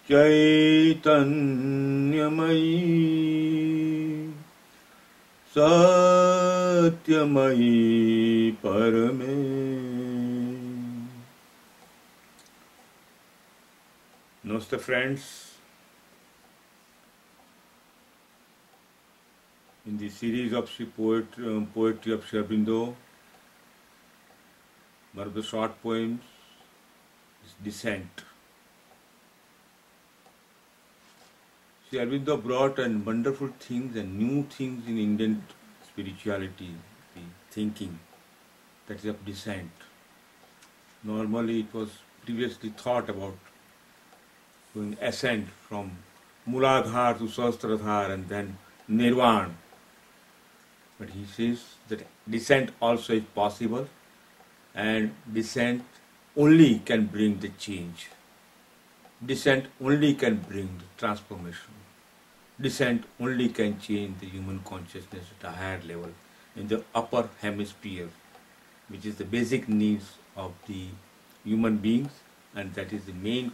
चैतन्यमयी सत्यमयी Parme. Namaste friends. In the series of poetry of Shri Aurobindo, one of the short poems is Descent. Shri Aurobindo brought in wonderful things and new things in Indian spirituality, the thinking, that is of descent. Normally it was previously thought about going ascent from Muladhar to Sahasradhar and then Nirvana. But he says that descent also is possible, and descent only can bring the change. Descent only can bring the transformation. Descent only can change the human consciousness at a higher level in the upper hemisphere, which is the basic needs of the human beings, and that is the main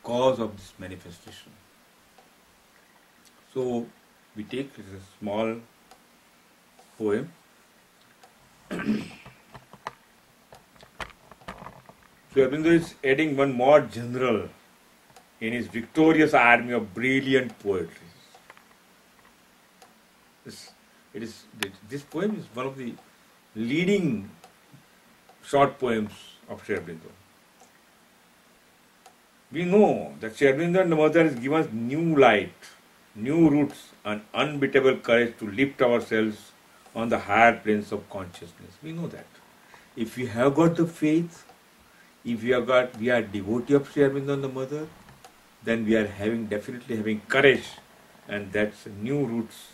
cause of this manifestation. So we take a small poem. So Aurobindo is adding one more general in his victorious army of brilliant poetry. This poem is one of the leading short poems of Shri Aurobindo. We know that Shri Aurobindo and the Mother has given us new light, new roots and unbeatable courage to lift ourselves on the higher planes of consciousness. We know that. If we have got the faith, if we are devotee of Shri Aurobindo and the Mother, then we are definitely having courage, and that's new roots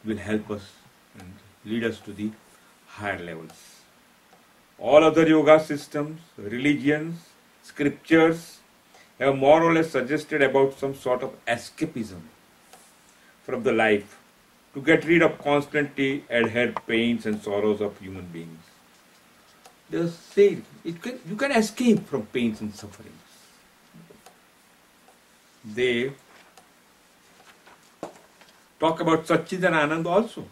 will help us and lead us to the higher levels. All other yoga systems, religions, scriptures have more or less suggested about some sort of escapism from the life to get rid of constantly adhered pains and sorrows of human beings. They say you can escape from pains and sufferings. They talk about Satchit and Anand also,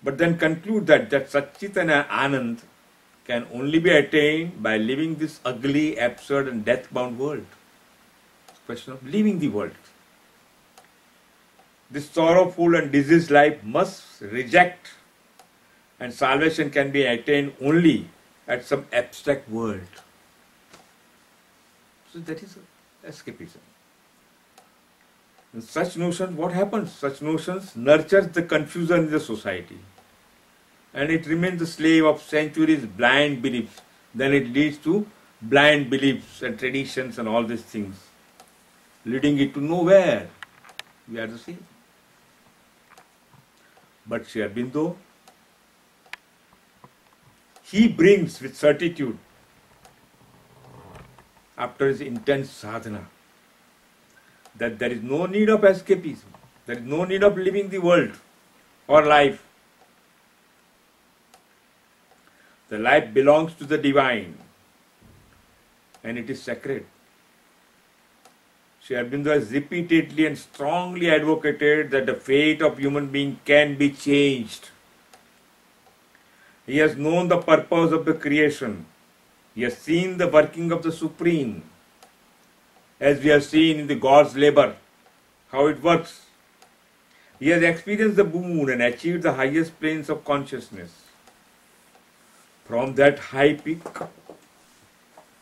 but then conclude that Satchit and Anand can only be attained by living this ugly, absurd and death-bound world. It's a question of leaving the world. This sorrowful and diseased life must reject, and salvation can be attained only at some abstract world. So that is escapism. In such notions, what happens? Such notions nurtures the confusion in the society, and it remains the slave of centuries' blind beliefs. Then it leads to blind beliefs and traditions and all these things, leading it to nowhere. We are the same. But Shri Aurobindo, he brings with certitude, after his intense sadhana, that there is no need of escapism, there is no need of leaving the world or life. The life belongs to the divine, and it is sacred. Shri Aurobindo has repeatedly and strongly advocated that the fate of human being can be changed. He has known the purpose of the creation. He has seen the working of the Supreme, as we have seen in the God's labor, how it works. He has experienced the boon and achieved the highest planes of consciousness. From that high peak,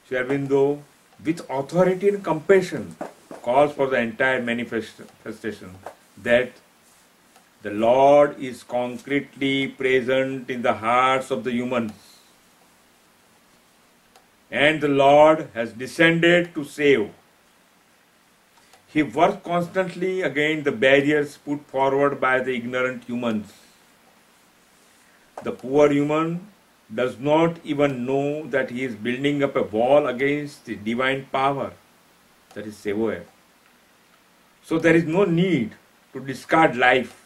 Shri Aurobindo, with authority and compassion, calls for the entire manifestation that the Lord is concretely present in the hearts of the humans, and the Lord has descended to save. He works constantly against the barriers put forward by the ignorant humans. The poor human does not even know that he is building up a wall against the divine power, that is Savior. So there is no need to discard life.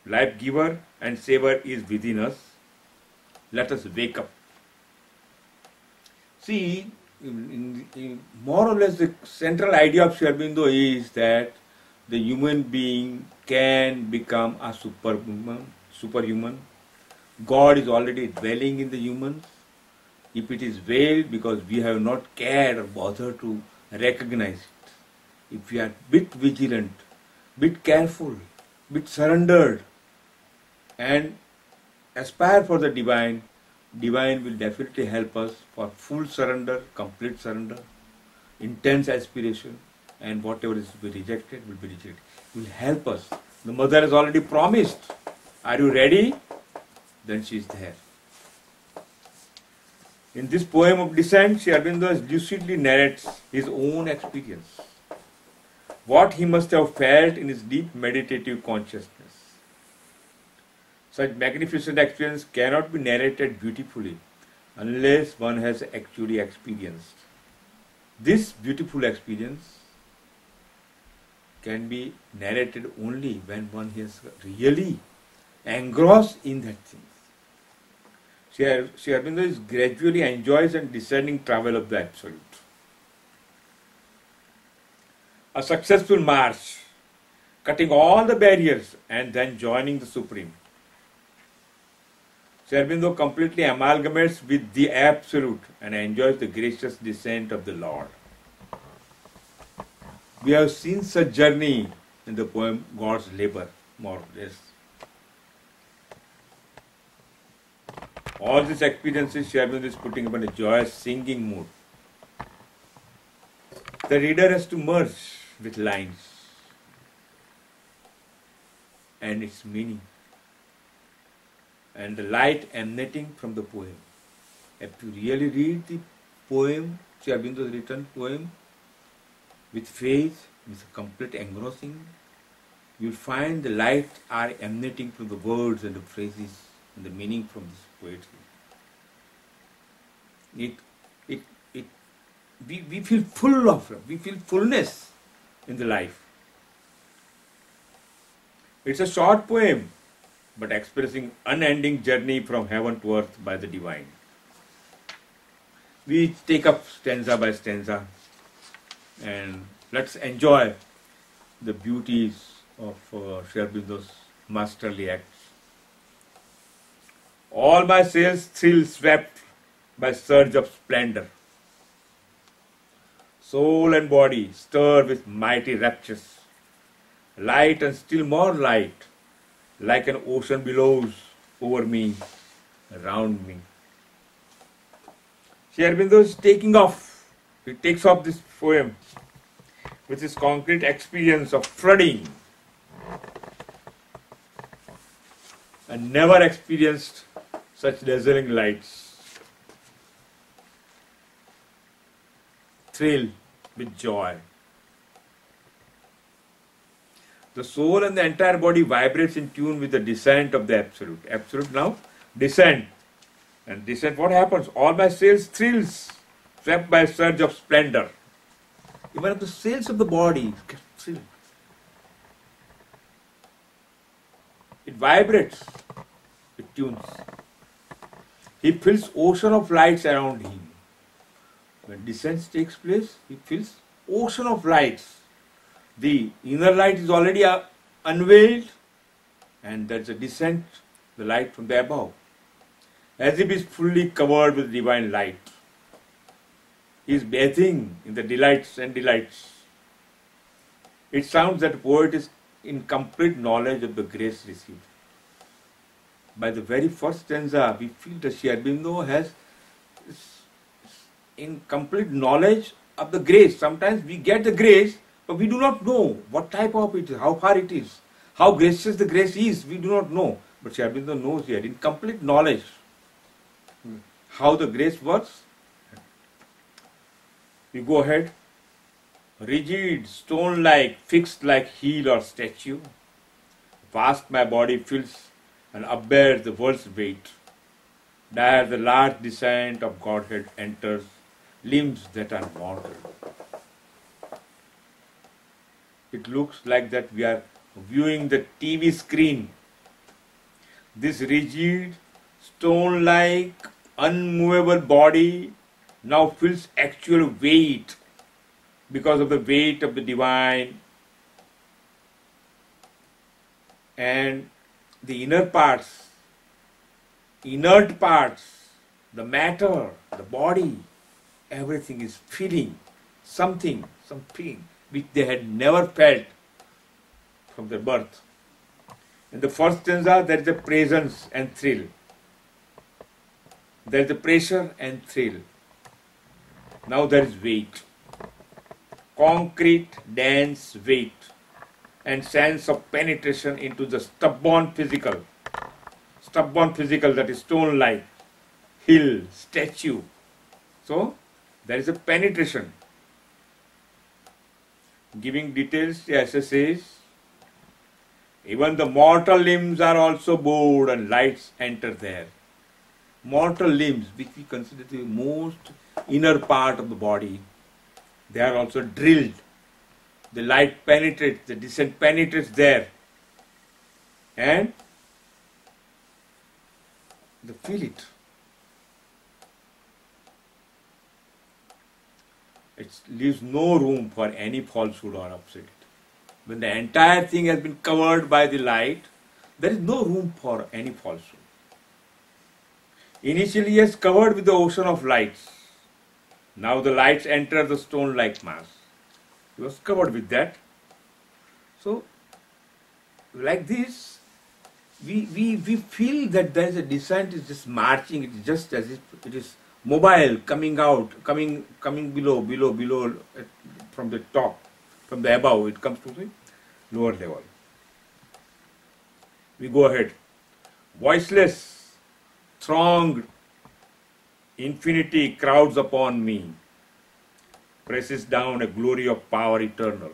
Life giver and Savior is within us. Let us wake up. See, more or less the central idea of Shri Aurobindo is that the human being can become a superhuman. God is already dwelling in the humans. If it is veiled, because we have not cared or bothered to recognize it. If we are bit vigilant, bit careful, bit surrendered, and aspire for the divine, divine will definitely help us for full surrender, complete surrender, intense aspiration, and whatever is to be rejected will be rejected. It will help us. The mother has already promised. Are you ready? Then she is there. In this poem of descent, Shri Aurobindo lucidly narrates his own experience, what he must have felt in his deep meditative consciousness. Such magnificent experience cannot be narrated beautifully unless one has actually experienced. This beautiful experience can be narrated only when one is really engrossed in that thing. Shri Aurobindo is gradually enjoys and descending travel of the Absolute. A successful march, cutting all the barriers and then joining the Supreme. Shri Aurobindo completely amalgamates with the Absolute and enjoys the gracious descent of the Lord. We have seen such journey in the poem God's Labour, more or less. All these experiences Shri Aurobindo is putting upon a joyous singing mood. The reader has to merge with lines and its meaning and the light emanating from the poem. If you really read the poem, Shri Aurobindo's written poem, with faith, with complete engrossing, you will find the light are emanating from the words and the phrases and the meaning from this poetry. We feel full of love, we feel fullness in the life. It's a short poem, but expressing unending journey from heaven to earth by the divine. We take up stanza by stanza and let's enjoy the beauties of Shri Aurobindo's masterly acts. All my sails thrill swept by surge of splendor. Soul and body stir with mighty raptures. Light and still more light, like an ocean billows over me, around me. Shri Aurobindo is taking off. He takes off this poem with his concrete experience of flooding and never experienced such dazzling lights. Thrill with joy. The soul and the entire body vibrates in tune with the descent of the Absolute. Absolute now, descent. And descent, what happens? All my sails thrills, swept by a surge of splendor. Even the sails of the body get thrilled. It vibrates, it tunes. He feels ocean of lights around him. When descent takes place, he feels ocean of lights. The inner light is already unveiled, and that's a descent, the light from the above. As if he is fully covered with divine light. He is bathing in the delights and delights. It sounds that the poet is in complete knowledge of the grace received. By the very first stanza, we feel that Shri Aurobindo has in complete knowledge of the grace. Sometimes we get the grace, but we do not know what type of it is, how far it is, how gracious the grace is, we do not know. But Shri Aurobindo knows here, in complete knowledge, how the grace works. We go ahead. Rigid, stone-like, fixed like heel or statue. Vast my body fills and upbears the world's weight. There the large descent of Godhead enters limbs that are mortal. It looks like that we are viewing the TV screen. This rigid, stone-like, unmovable body now feels actual weight because of the weight of the divine, and the inner parts, inert parts, the matter, the body, everything is feeling something, some pain which they had never felt from their birth. In the first stanza, there is a presence and thrill. There is a pressure and thrill. Now there is weight. Concrete, dense weight and sense of penetration into the stubborn physical, that is stone-like, hill, statue. So, there is a penetration. Giving details, the essay says, even the mortal limbs are also bored and lights enter there. Mortal limbs, which we consider the most inner part of the body, they are also drilled. The light penetrates, the descent penetrates there. And they feel it. It leaves no room for any falsehood or absurdity. When the entire thing has been covered by the light, there is no room for any falsehood. Initially, he is covered with the ocean of lights. Now the lights enter the stone-like mass. He was covered with that. So, like this, we feel that there is a descent is just marching. It is just as if it is mobile, coming out, coming below, from the top, from the above, it comes to the lower level. We go ahead. Voiceless, thronged, infinity crowds upon me, presses down a glory of power eternal.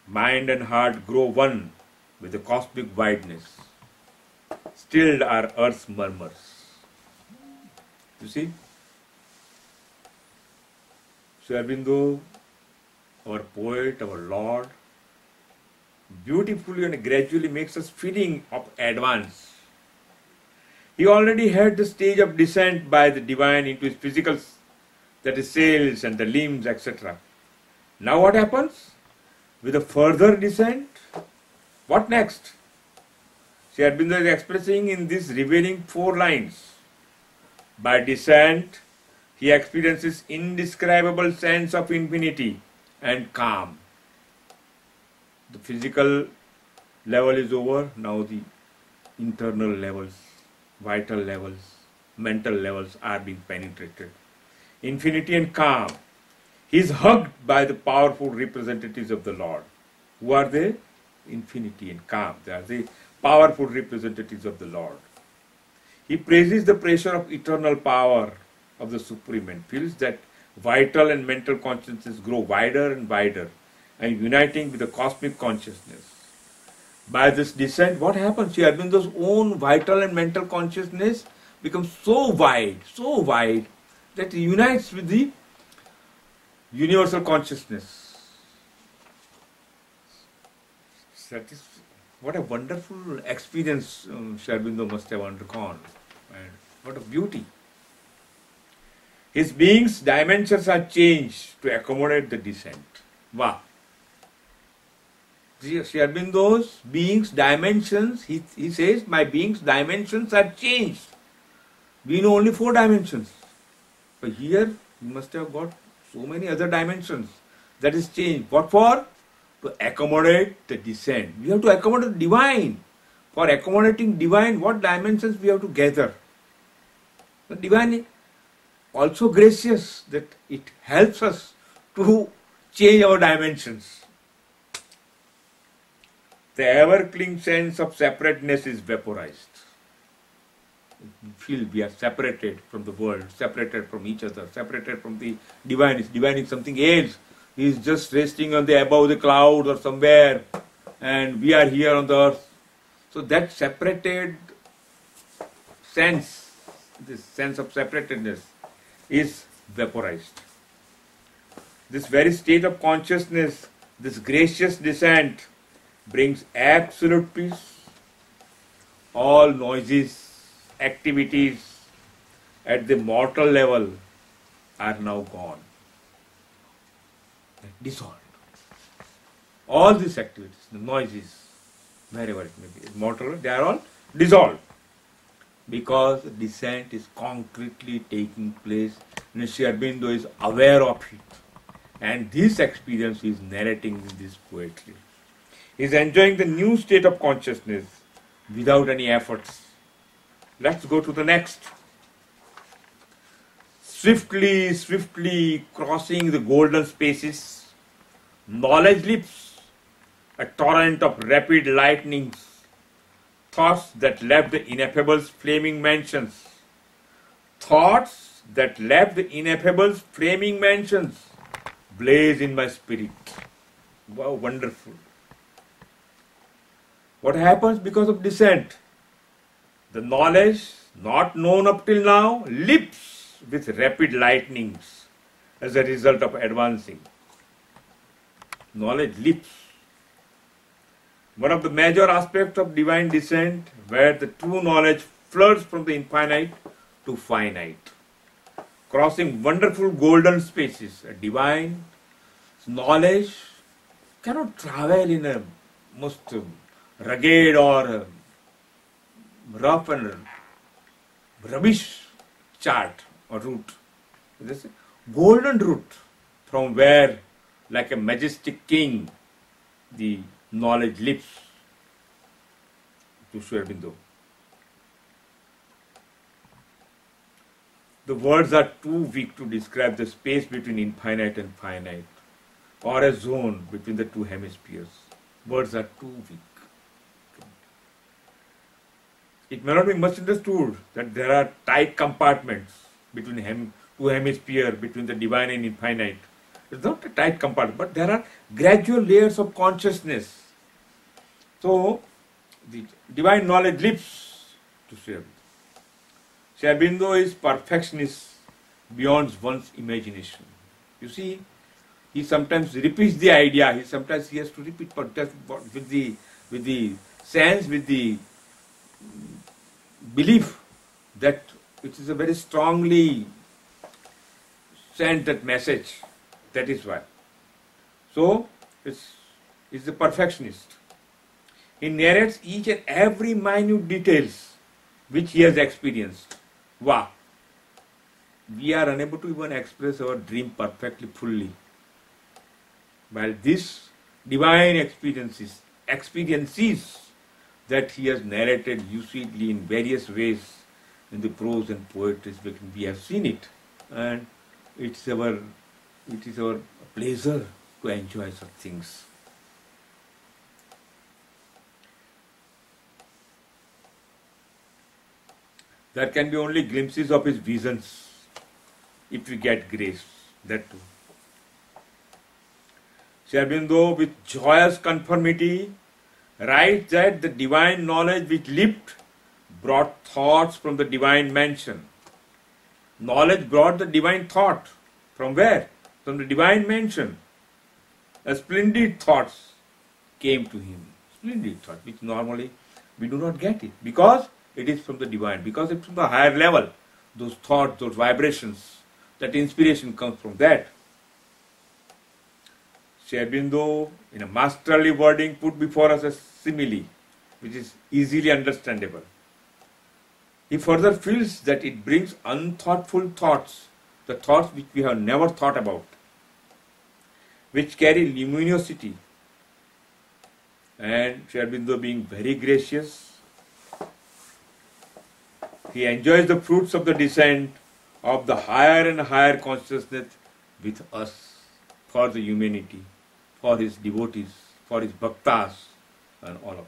Mind and heart grow one with the cosmic wideness. Stilled are earth's murmurs. You see? Shri Aurobindo, our poet, our Lord, beautifully and gradually makes us feeling of advance. He already had the stage of descent by the divine into his physical, that is sails and the limbs, etc. Now what happens? With a further descent, what next? Shri Aurobindo is expressing in this revealing 4 lines. By descent, he experiences indescribable sense of infinity and calm. The physical level is over, now the internal levels, vital levels, mental levels are being penetrated. Infinity and calm. He is hugged by the powerful representatives of the Lord. Who are they? Infinity and calm. They are the powerful representatives of the Lord. He praises the pressure of eternal power of the Supreme and feels that vital and mental consciousness grow wider and wider and uniting with the cosmic consciousness. By this descent, what happens? Shri Aurobindo's own vital and mental consciousness becomes so wide that it unites with the universal consciousness. That is what a wonderful experience Shri Aurobindo must have undergone, and what a beauty. His being's dimensions are changed to accommodate the descent. Wow! Shri Aurobindo's being's dimensions, he says, my being's dimensions are changed. We know only 4 dimensions. But here, he must have got so many other dimensions. That is changed. What for? To accommodate the descent. We have to accommodate the divine. For accommodating divine, what dimensions we have to gather? The divine is also gracious that it helps us to change our dimensions. The ever-cling sense of separateness is vaporized. We feel we are separated from the world, separated from each other, separated from the divine. Divine is something else. He is just resting on the above the clouds or somewhere, and we are here on the earth. So that separated sense, this sense of separatedness, is vaporized. This very state of consciousness, this gracious descent, brings absolute peace. All noises, activities at the mortal level are now gone, dissolved. All these activities, the noises, wherever it may be, mortal, they are all dissolved. Because descent is concretely taking place, and Shri Aurobindo is aware of it. And this experience he is narrating in this poetry. He is enjoying the new state of consciousness without any efforts. Let's go to the next. Swiftly, swiftly crossing the golden spaces, knowledge leaps, a torrent of rapid lightnings, thoughts that left the Ineffable's flaming mansions. Thoughts that left the Ineffable's flaming mansions blaze in my spirit. Wow, wonderful. What happens because of descent? The knowledge not known up till now leaps with rapid lightnings as a result of advancing. Knowledge leaps. One of the major aspects of divine descent, where the true knowledge floods from the infinite to finite, crossing wonderful golden spaces. A divine knowledge cannot travel in a most rugged or rough and rubbish chart or route. This is golden route from where, like a majestic king, the knowledge leaps to Shri Aurobindo. The words are too weak to describe the space between infinite and finite, or a zone between the two hemispheres. Words are too weak. It may not be much understood that there are tight compartments between two hemispheres, between the divine and infinite. It's not a tight compartment, but there are gradual layers of consciousness. So, the divine knowledge leaps to Shri Aurobindo. Shri Aurobindo is perfectionist beyond one's imagination. You see, he sometimes repeats the idea, sometimes he has to repeat, but just with the sense, with the belief that it is a very strongly sent that message. That is why. So, it's a perfectionist. He narrates each and every minute details which he has experienced. Wow! We are unable to even express our dream perfectly, fully. While this divine experiences that he has narrated lucidly in various ways in the prose and poetry, we have seen it. And it is our pleasure to enjoy such things. There can be only glimpses of his visions if we get grace, that too. Shri Aurobindo, with joyous conformity, writes that the divine knowledge which leapt brought thoughts from the divine mansion. Knowledge brought the divine thought. From where? From the divine mansion. A splendid thoughts came to him. Splendid thought, which normally we do not get it. Because it is from the divine. Because it's from the higher level. Those thoughts, those vibrations, that inspiration comes from that. Shri Aurobindo, in a masterly wording, put before us a simile, which is easily understandable. He further feels that it brings unthoughtful thoughts, the thoughts which we have never thought about, which carry luminosity. And Shri Aurobindo, being very gracious, he enjoys the fruits of the descent of the higher and higher consciousness with us, for the humanity, for his devotees, for his bhaktas, and all of them.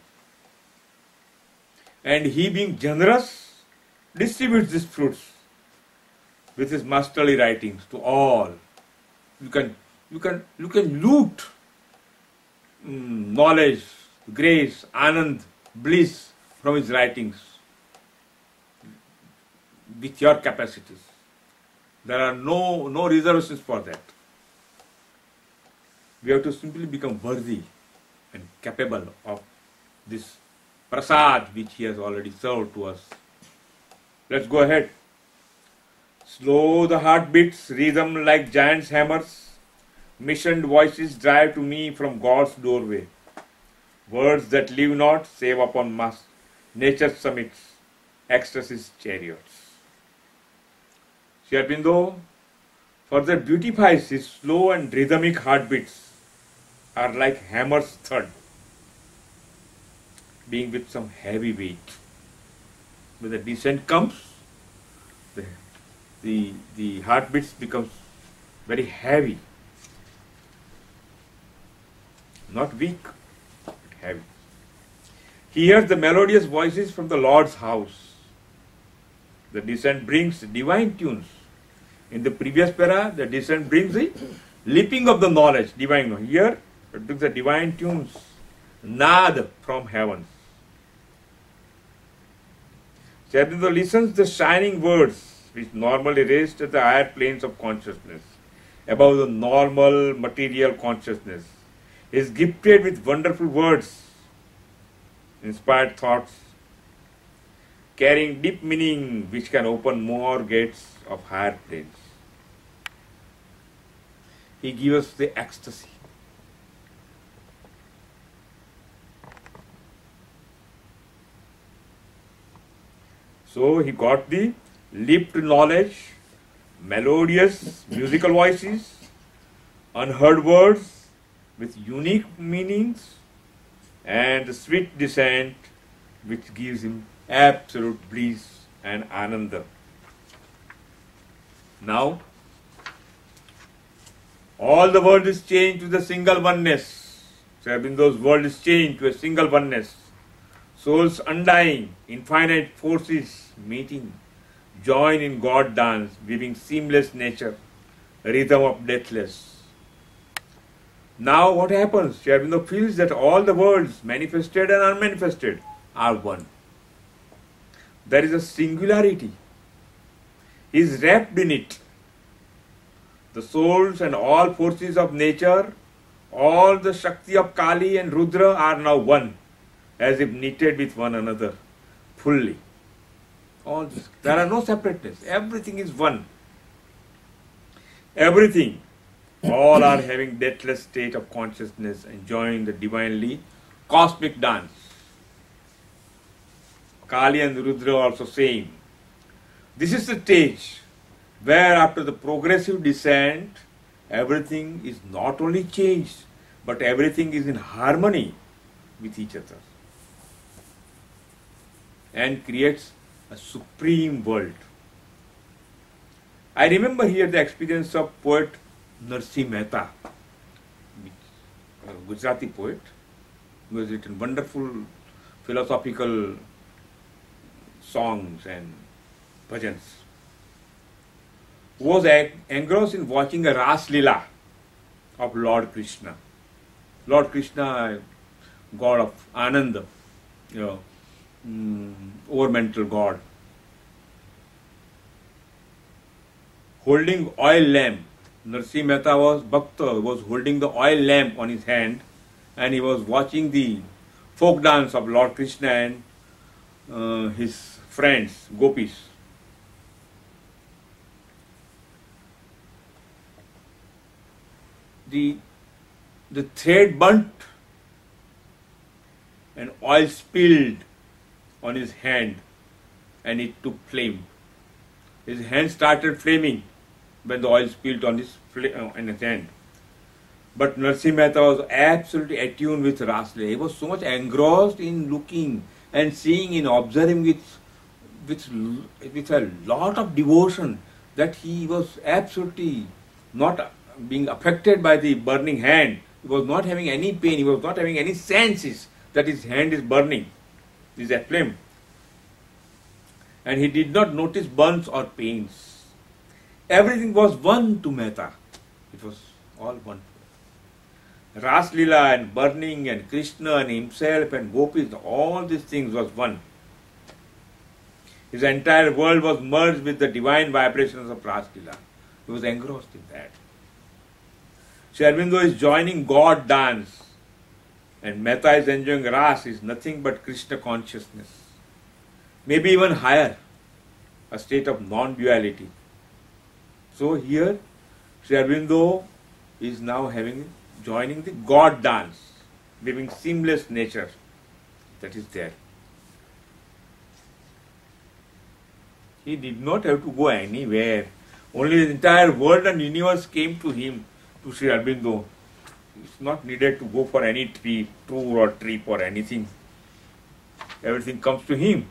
And he, being generous, distributes these fruits with his masterly writings to all. You can loot knowledge, grace, anand, bliss from his writings with your capacities. There are no reservations for that. We have to simply become worthy and capable of this prasad which he has already served to us. Let's go ahead. Slow the heart beats, rhythm like giants' hammers. Missioned voices drive to me from God's doorway. Words that live not, save upon nature's summits, ecstasy's chariots. Shri Aurobindo further beautifies his slow and rhythmic heartbeats are like hammers thud, being with some heavy weight. When the descent comes, the heartbeats becomes very heavy, not weak, but heavy. He hears the melodious voices from the Lord's house. The descent brings divine tunes. In the previous para, the descent brings the leaping of the knowledge, divine. Here, it brings the divine tunes, nad from heavens. Shri Aurobindo listens the shining words which normally rest at the higher planes of consciousness, above the normal material consciousness. He is gifted with wonderful words, inspired thoughts, carrying deep meaning which can open more gates of higher planes. He gives us the ecstasy. So he got the leaped knowledge, melodious musical voices, unheard words with unique meanings, and the sweet descent which gives him absolute bliss and ananda. Now, all the world is changed to the single oneness. Shri Aurobindo's world is changed to a single oneness. Souls undying, infinite forces meeting, join in God dance, weaving seamless nature, rhythm of deathless. Now what happens? Shri Aurobindo feels that all the worlds, manifested and unmanifested, are one. There is a singularity. He is wrapped in it. The souls and all forces of nature, all the Shakti of Kali and Rudra are now one, as if knitted with one another, fully. All this. There are no separateness. Everything is one. Everything. All are having deathless state of consciousness, enjoying the divinely cosmic dance. Kali and Rudra are also same. This is the stage where after the progressive descent, everything is not only changed, but everything is in harmony with each other and creates a supreme world. I remember here the experience of poet Narsi Mehta, a Gujarati poet, who has written wonderful philosophical songs and bhajans, who was engrossed in watching a Ras Leela of Lord Krishna. Lord Krishna, God of Ananda, over-mental God, holding oil lamp. Narsi Mehta was Bhakta, was holding the oil lamp on his hand, and he was watching the folk dance of Lord Krishna and his friends, gopis. The thread burnt and oil spilled on his hand, and it took flame. His hand started flaming when the oil spilled on his hand. But Narsi Mehta was absolutely attuned with Ras Leela. He was so much engrossed in looking and seeing and observing with a lot of devotion that he was absolutely not being affected by the burning hand. He was not having any pain. He was not having any senses that his hand is burning, is aflame. And he did not notice burns or pains. Everything was one to Mehta. It was all one. Ras Leela and burning and Krishna and himself and gopis, all these things was one. His entire world was merged with the divine vibrations of Ras Leela. He was engrossed in that. Shri Aurobindo is joining God dance, and Mehta is enjoying Ras, is nothing but Krishna consciousness. Maybe even higher, a state of non-duality. So here Sri Aurobindo is now joining the God dance, living seamless nature that is there. He did not have to go anywhere. Only the entire world and universe came to him, to Sri Aurobindo. It's not needed to go for any tour or trip or anything. Everything comes to him.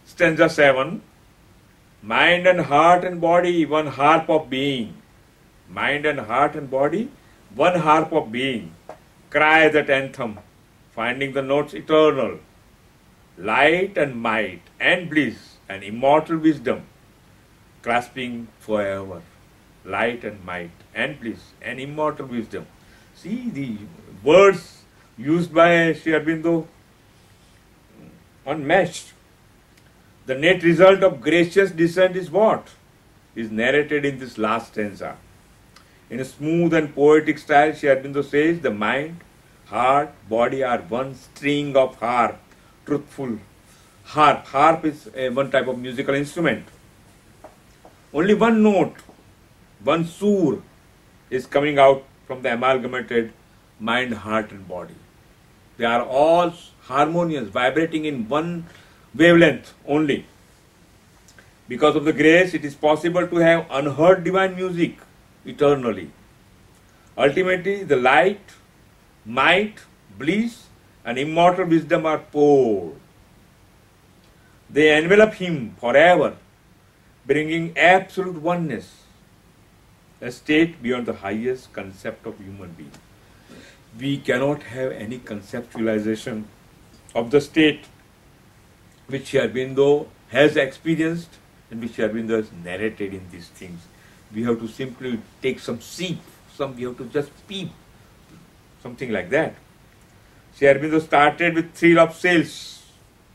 Stanza 7. Mind and heart and body, one harp of being. Mind and heart and body, one harp of being. Cry that anthem, finding the notes eternal. Light and might and bliss and immortal wisdom, clasping forever. Light and might and bliss and immortal wisdom. See the words used by Sri Aurobindo, unmatched. The net result of gracious descent is what? Is narrated in this last stanza. In a smooth and poetic style, Sri Aurobindo says, the mind, heart, body are one string of harp, truthful. Harp. Harp is one type of musical instrument. Only one note, one sur is coming out from the amalgamated mind, heart and body. They are all harmonious, vibrating in one wavelength only. Because of the grace, it is possible to have unheard divine music eternally. Ultimately, the light, might, bliss and immortal wisdom are poured. They envelop him forever, bringing absolute oneness, a state beyond the highest concept of human being. We cannot have any conceptualization of the state which Sri Aurobindo has experienced and which Sri Aurobindo has narrated in these things. We have to simply take some seep, we have to just peep, something like that. Sri Aurobindo started with thrill of sales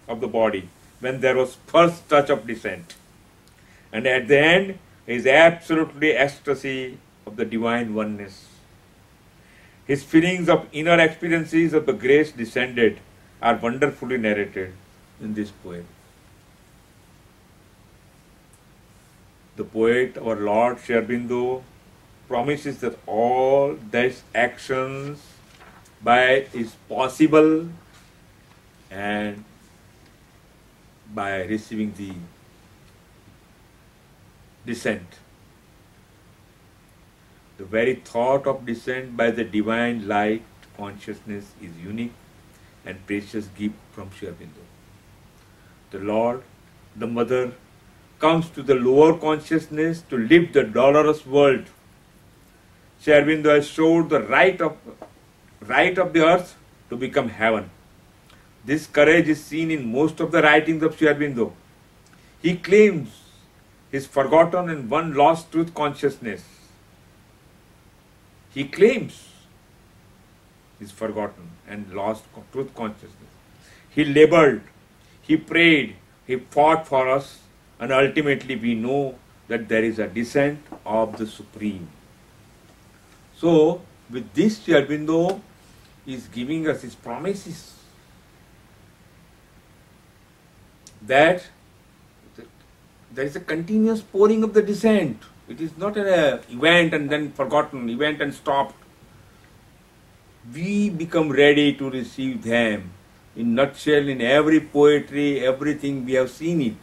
of the body when there was first touch of descent. And at the end is absolutely ecstasy of the divine oneness. His feelings of inner experiences of the grace descended are wonderfully narrated in this poem. The poet, our Lord Sri Aurobindo, promises that all these actions is possible and by receiving the descent. The very thought of descent by the divine light consciousness is unique and precious gift from Sri Aurobindo. The Lord, the Mother, comes to the lower consciousness to live the dolorous world. Sri Aurobindo has showed the right of the earth to become heaven. This courage is seen in most of the writings of Sri Aurobindo. He claims his forgotten and one lost truth consciousness. He claims his forgotten and lost truth consciousness. He labored, he prayed, he fought for us, and ultimately we know that there is a descent of the Supreme. So, with this Sri Aurobindo is giving us his promises that there is a continuous pouring of the descent. It is not an event and then forgotten, event and stopped. We become ready to receive them. In nutshell, in every poetry, everything we have seen it.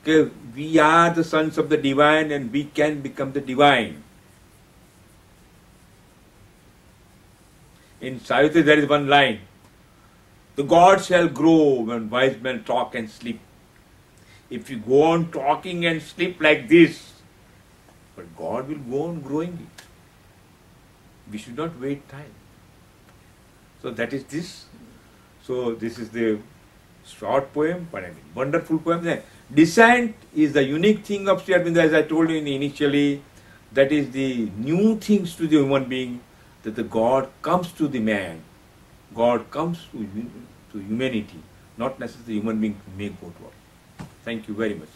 Okay, we are the sons of the divine and we can become the divine. In Savitri there is one line. The gods shall grow when wise men talk and sleep. If you go on talking and sleep like this, but God will go on growing it. We should not wait time. So that is this. So this is the short poem, but I mean wonderful poem. Descent is the unique thing of Sri Aurobindo, as I told you initially. That is the new things to the human being, that the God comes to the man. God comes to humanity, not necessarily the human being may go to. Thank you very much.